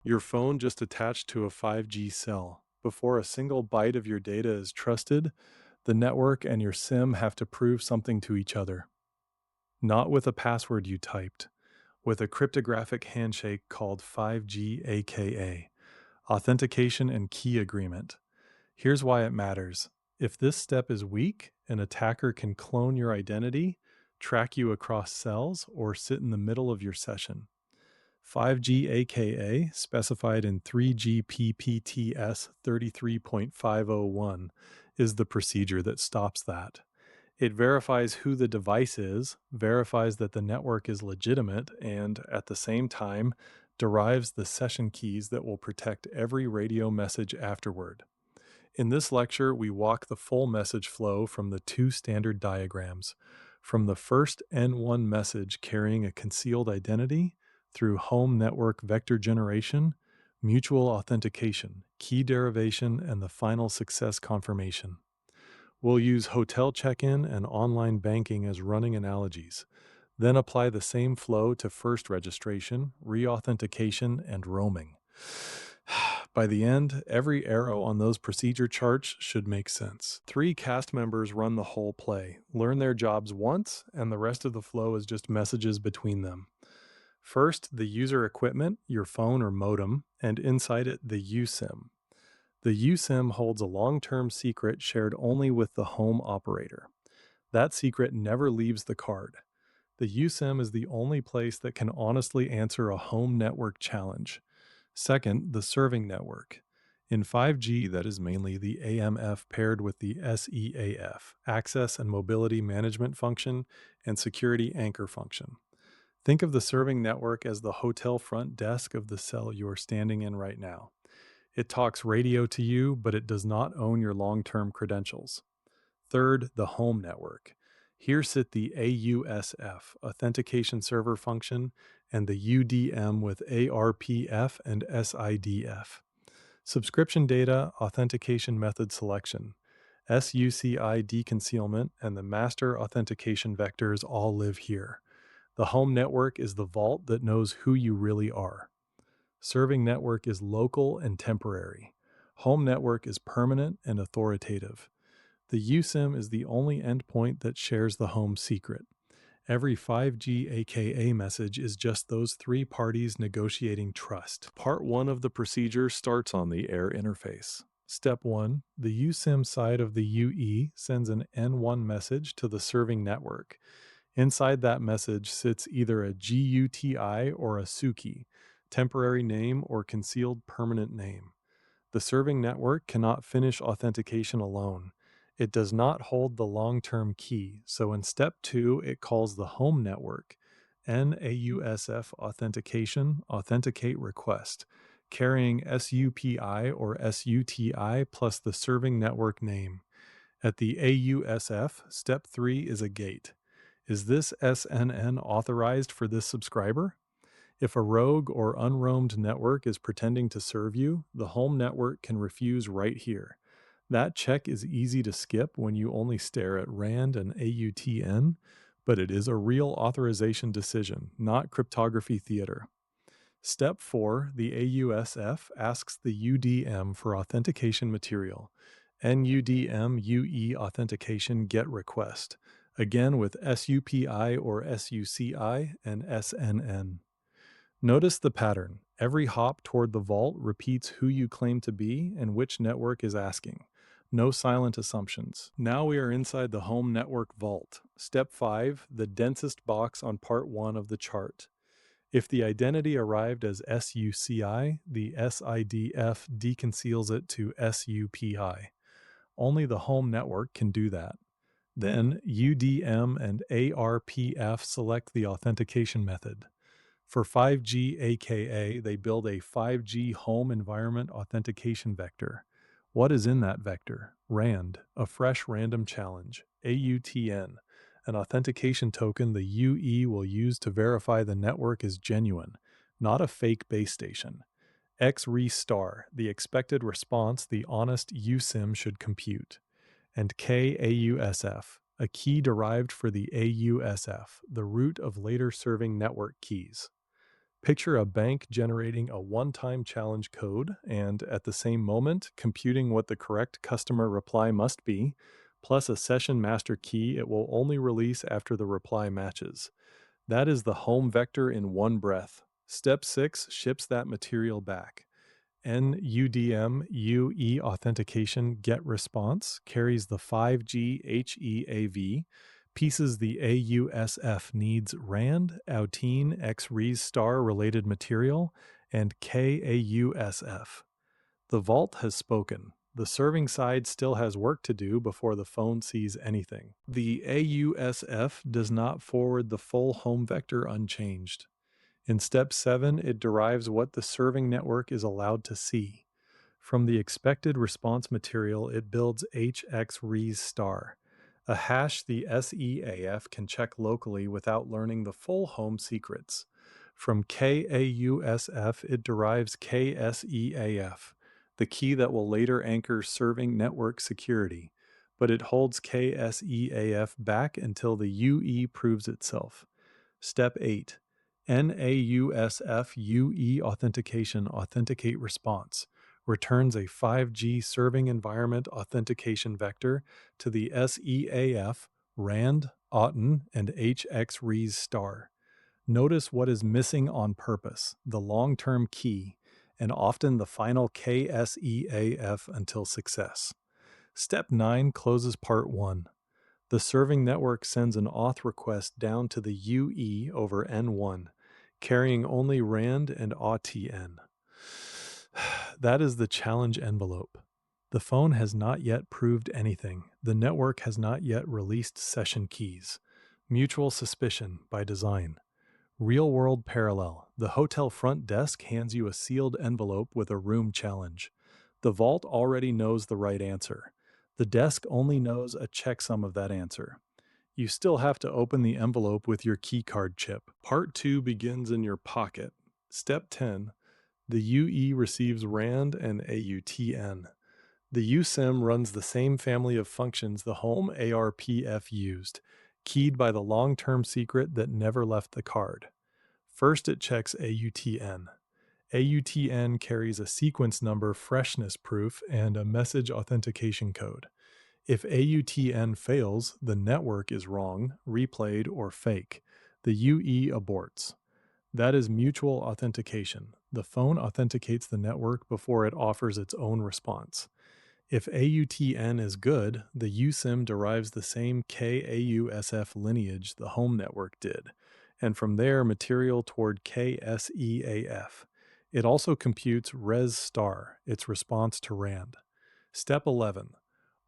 Your phone just attached to a 5G cell. Before a single byte of your data is trusted, the network and your SIM have to prove something to each other. Not with a password you typed, with a cryptographic handshake called 5G AKA, Authentication and Key Agreement. Here's why it matters. If this step is weak, an attacker can clone your identity, track you across cells, or sit in the middle of your session. 5G AKA, specified in 3GPP TS 33.501, is the procedure that stops that. It verifies who the device is, verifies that the network is legitimate, and, at the same time, derives the session keys that will protect every radio message afterward. In this lecture, we walk the full message flow from the two standard diagrams, from the first N1 message carrying a concealed identity through home network vector generation, mutual authentication, key derivation, and the final success confirmation. We'll use hotel check-in and online banking as running analogies, then apply the same flow to first registration, re-authentication, and roaming. By the end, every arrow on those procedure charts should make sense. 3 cast members run the whole play, learn their jobs once, and the rest of the flow is just messages between them. First, the user equipment, your phone or modem, and inside it, the USIM. The USIM holds a long-term secret shared only with the home operator. That secret never leaves the card. The USIM is the only place that can honestly answer a home network challenge. Second, the serving network. In 5G, that is mainly the AMF paired with the SEAF, Access and Mobility Management Function, and Security Anchor Function. Think of the serving network as the hotel front desk of the cell you are standing in right now. It talks radio to you, but it does not own your long-term credentials. Third, the home network. Here sit the AUSF, Authentication Server Function, and the UDM with ARPF and SIDF. Subscription data, authentication method selection, SUCI deconcealment, and the master authentication vectors all live here. The home network is the vault that knows who you really are. Serving network is local and temporary. Home network is permanent and authoritative. The USIM is the only endpoint that shares the home secret. Every 5G AKA message is just those 3 parties negotiating trust. Part 1 of the procedure starts on the air interface. Step 1. The USIM side of the UE sends an N1 message to the serving network. Inside that message sits either a GUTI or a SUKI, temporary name or concealed permanent name. The serving network cannot finish authentication alone. It does not hold the long-term key, so in step 2, it calls the home network, AUSF authentication, authenticate request, carrying SUPI or SUTI plus the serving network name. At the AUSF, step 3 is a gate. Is this SNN authorized for this subscriber? If a rogue or unroamed network is pretending to serve you, the home network can refuse right here. That check is easy to skip when you only stare at RAND and AUTN, but it is a real authorization decision, not cryptography theater. Step 4, the AUSF asks the UDM for authentication material. NUDM UE authentication get request, again with SUPI or SUCI and SNN. Notice the pattern. Every hop toward the vault repeats who you claim to be and which network is asking. No silent assumptions. Now we are inside the home network vault. Step 5, the densest box on part 1 of the chart. If the identity arrived as SUCI, the SIDF deconceals it to SUPI. Only the home network can do that. Then UDM and ARPF select the authentication method. For 5G AKA, they build a 5G home environment authentication vector. What is in that vector? RAND, a fresh random challenge. AUTN, an authentication token the UE will use to verify the network is genuine, not a fake base station. XRE*, the expected response the honest USIM should compute. And KAUSF, a key derived for the AUSF, the root of later serving network keys. Picture a bank generating a one-time challenge code and, at the same moment, computing what the correct customer reply must be, plus a session master key it will only release after the reply matches. That is the home vector in one breath. Step 6 ships that material back. NUDM UE authentication get response carries the 5G HEAV, pieces the AUSF needs RAND, Outeen, XRES star related material, and KAUSF. The vault has spoken. The serving side still has work to do before the phone sees anything. The AUSF does not forward the full home vector unchanged. In step 7, it derives what the serving network is allowed to see. From the expected response material, it builds HXRES star, a hash the SEAF can check locally without learning the full home secrets. From KAUSF, it derives KSEAF, the key that will later anchor serving network security, but it holds KSEAF back until the UE proves itself. Step 8. NAUSF UE Authentication Authenticate Response returns a 5G serving environment authentication vector to the SEAF, RAND, AUTEN, and HXRES star. Notice what is missing on purpose, the long-term key, and often the final KSEAF until success. Step 9 closes part 1. The serving network sends an auth request down to the UE over N1, carrying only RAND and AUTN. That is the challenge envelope. The phone has not yet proved anything. The network has not yet released session keys. Mutual suspicion by design. Real-world parallel. The hotel front desk hands you a sealed envelope with a room challenge. The vault already knows the right answer. The desk only knows a checksum of that answer. You still have to open the envelope with your keycard chip. Part 2 begins in your pocket. Step 10. The UE receives RAND and AUTN. The USIM runs the same family of functions the home ARPF used, keyed by the long-term secret that never left the card. First, it checks AUTN. AUTN carries a sequence number freshness proof and a message authentication code. If AUTN fails, the network is wrong, replayed, or fake. The UE aborts. That is mutual authentication. The phone authenticates the network before it offers its own response. If AUTN is good, the USIM derives the same KAUSF lineage the home network did, and from there material toward KSEAF. It also computes res star, its response to RAND. Step 11.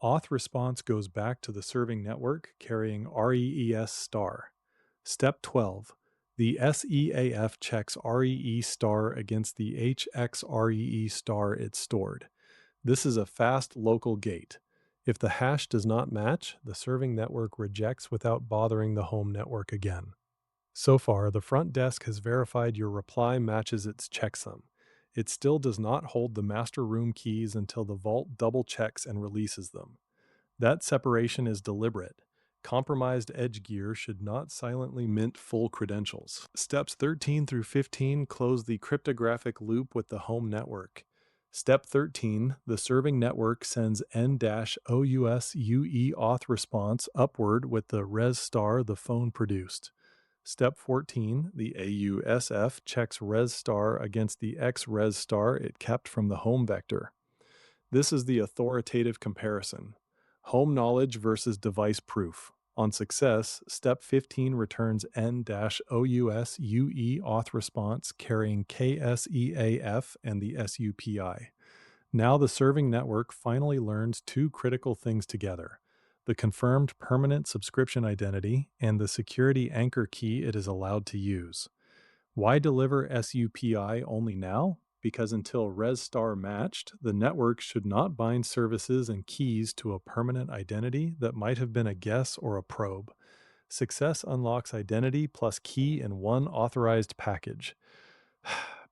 Auth response goes back to the serving network carrying REES star. Step 12. The SEAF checks REE star against the HXREE star it stored. This is a fast local gate. If the hash does not match, the serving network rejects without bothering the home network again. So far, the front desk has verified your reply matches its checksum. It still does not hold the master room keys until the vault double checks and releases them. That separation is deliberate. Compromised edge gear should not silently mint full credentials. Steps 13 through 15 close the cryptographic loop with the home network. Step 13, the serving network sends N-OUS UE auth response upward with the res star the phone produced. Step 14, the AUSF checks res star against the XRes star it kept from the home vector. This is the authoritative comparison. Home knowledge versus device proof. On success, step 15 returns N-OUS UE auth response carrying KSEAF and the SUPI. Now the serving network finally learns two critical things together: the confirmed permanent subscription identity and the security anchor key it is allowed to use. Why deliver SUPI only now? Because until res star matched, the network should not bind services and keys to a permanent identity that might have been a guess or a probe. Success unlocks identity plus key in one authorized package.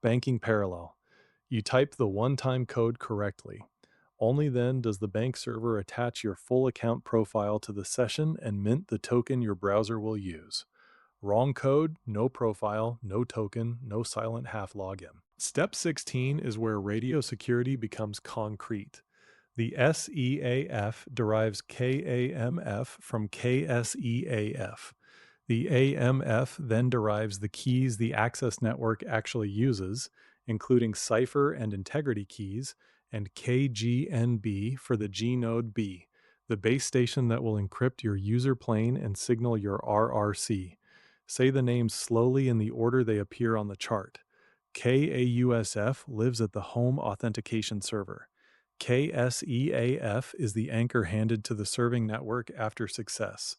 Banking parallel. You type the one-time code correctly. Only then does the bank server attach your full account profile to the session and mint the token your browser will use. Wrong code, no profile, no token, no silent half login. Step 16 is where radio security becomes concrete. The SEAF derives KAMF from KSEAF. The AMF then derives the keys the access network actually uses, including cipher and integrity keys, and KGNB for the G node B, the base station that will encrypt your user plane and signal your RRC. Say the names slowly in the order they appear on the chart. KAUSF lives at the home authentication server. KSEAF is the anchor handed to the serving network after success.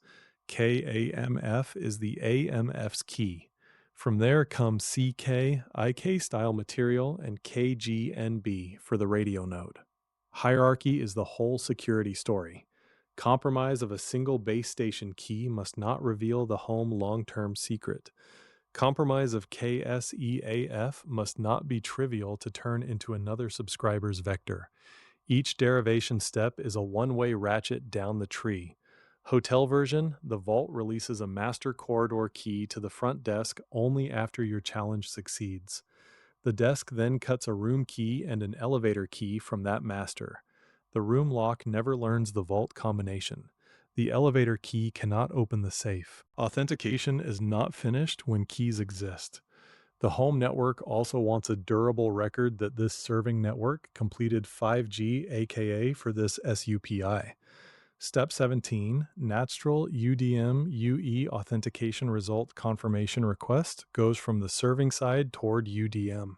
KAMF is the AMF's key. From there comes CK, IK style material, and KGNB for the radio node. Hierarchy is the whole security story. Compromise of a single base station key must not reveal the home long-term secret. Compromise of KSEAF must not be trivial to turn into another subscriber's vector. Each derivation step is a one-way ratchet down the tree. Hotel version, the vault releases a master corridor key to the front desk only after your challenge succeeds. The desk then cuts a room key and an elevator key from that master. The room lock never learns the vault combination. The elevator key cannot open the safe. Authentication is not finished when keys exist. The home network also wants a durable record that this serving network completed 5G AKA for this SUPI. Step 17, natural UDM UE authentication result confirmation request goes from the serving side toward UDM.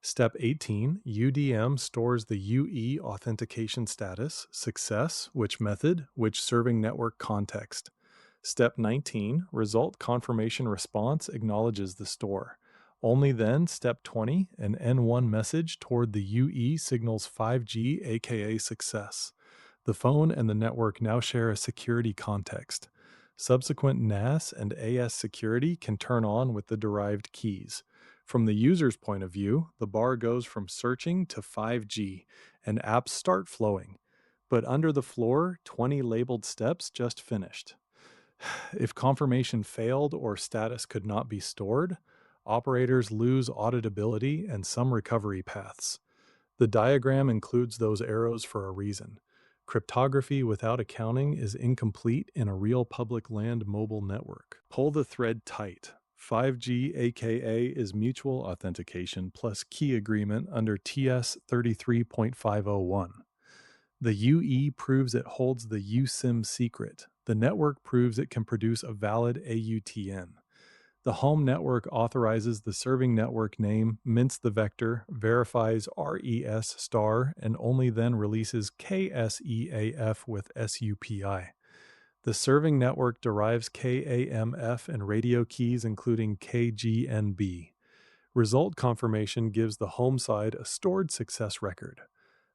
Step 18, UDM stores the UE authentication status, success, which method, which serving network context. Step 19, result confirmation response acknowledges the store. Only then, step 20, an N1 message toward the UE signals 5G aka success. The phone and the network now share a security context. Subsequent NAS and AS security can turn on with the derived keys. From the user's point of view, the bar goes from searching to 5G, and apps start flowing. But under the floor, 20 labeled steps just finished. If confirmation failed or status could not be stored, operators lose auditability and some recovery paths. The diagram includes those arrows for a reason. Cryptography without accounting is incomplete in a real public land mobile network. Pull the thread tight. 5G AKA is mutual authentication plus key agreement under TS 33.501. The UE proves it holds the USIM secret. The network proves it can produce a valid AUTN. The home network authorizes the serving network name, mints the vector, verifies RES star, and only then releases KSEAF with SUPI. The serving network derives KAMF and radio keys including KGNB. Result confirmation gives the home side a stored success record.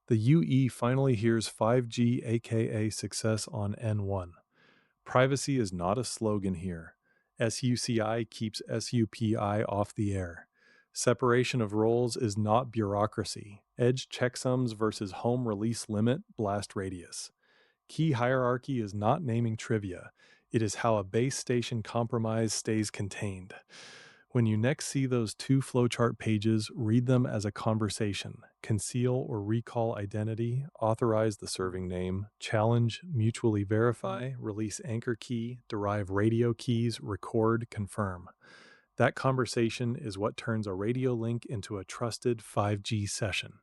The UE finally hears 5G aka success on N1. Privacy is not a slogan here. SUCI keeps SUPI off the air. Separation of roles is not bureaucracy. Edge checksums versus home release limit blast radius. Key hierarchy is not naming trivia. It is how a base station compromise stays contained. When you next see those two flowchart pages, read them as a conversation. Conceal or recall identity, authorize the serving name, challenge, mutually verify, release anchor key, derive radio keys, record, confirm. That conversation is what turns a radio link into a trusted 5G session.